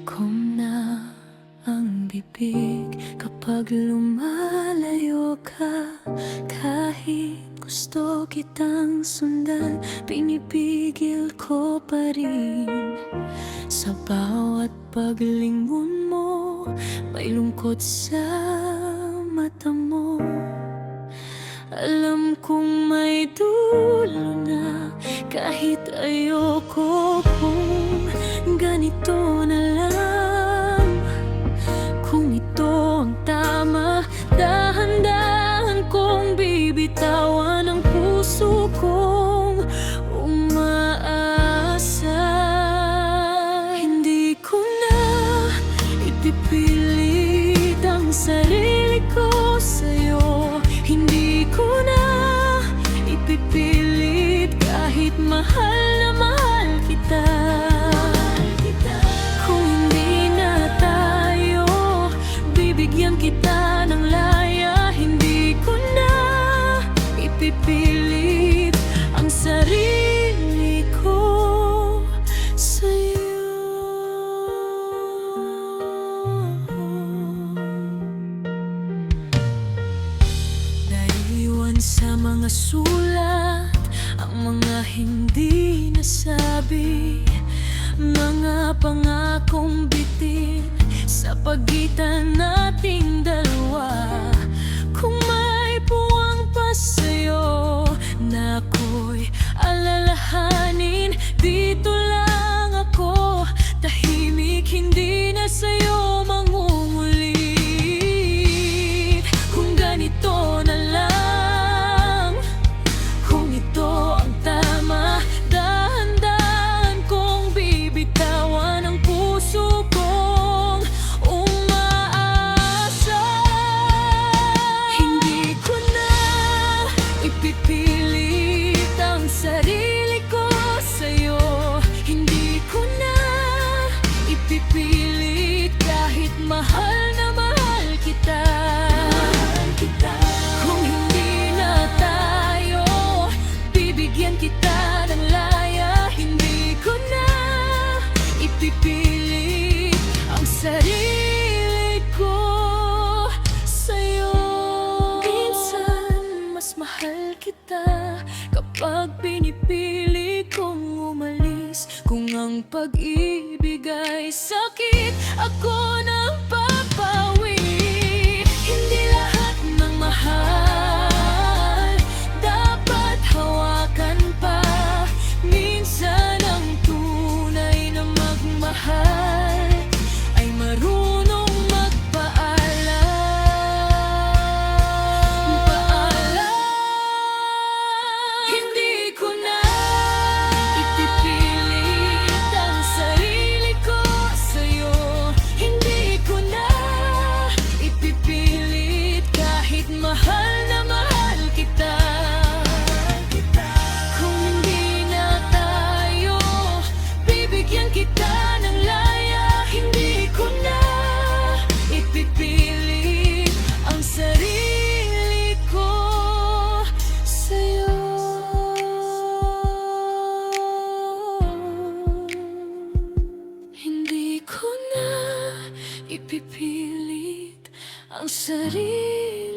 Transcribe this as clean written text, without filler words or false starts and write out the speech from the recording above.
ko na ang bibig kapag lumalayo ka. Kahit gusto kitang sundan, pinipigil ko pa rin. Sa bawat paglingon mo, may lungkot sa mata mo. Alam kong may dulo na, kahit ayoko kung ganito na lang. Kung ito ang tama, dahan-dahan kong bibitawan ang puso kong umaasa. Hindi ko na ipipilit ang sarili ko sa'yo. Hindi ko na ipipilit kahit mahal na mahal kita. Kung hindi na tayo, bibigyan kita ng laya. Hindi ko na ipipilit ang sarili ko sa'yo. Naiwan sa mga sulat ang mga hindi nasabi, mga pangakong bitin sa pagitan nating dalawa. Kung may puwang pa sa'yo na ako'y alalahanin, dito lang ako, tahimik, hindi na sa'yo mangungulit. Kung ganito na lang, kung ito ang tama, dahan-dahan kong bibitawan ang puso kong umaasa. Hindi ko na ipipilit ang sarili ko sa'yo. Hindi ko na ipipilit kahit mahal na mahal kita. Kung hindi na tayo, bibigyan kita ng laya. Hindi ko na ipipilit ang sarili ko sa'yo. Minsan mas mahal kita kapag pinipili kong umalis. Kung ang pag-ibig ay sakit, ako nang papawi. Hindi lahat ng mahal dapat hawakan pa. Minsan ang tunay na magmahal ay marunong magpaalam. Hindi ko na ipipilit ang sarili ko sa'yo. Hindi ko na ipipilit kahit mahal na mahal kita. Kung hindi na tayo, bibigyan kita ng laya. Hindi ko na ipipilit ang sarili ko sa'yo. Hindi ko na ipipilit ang sarili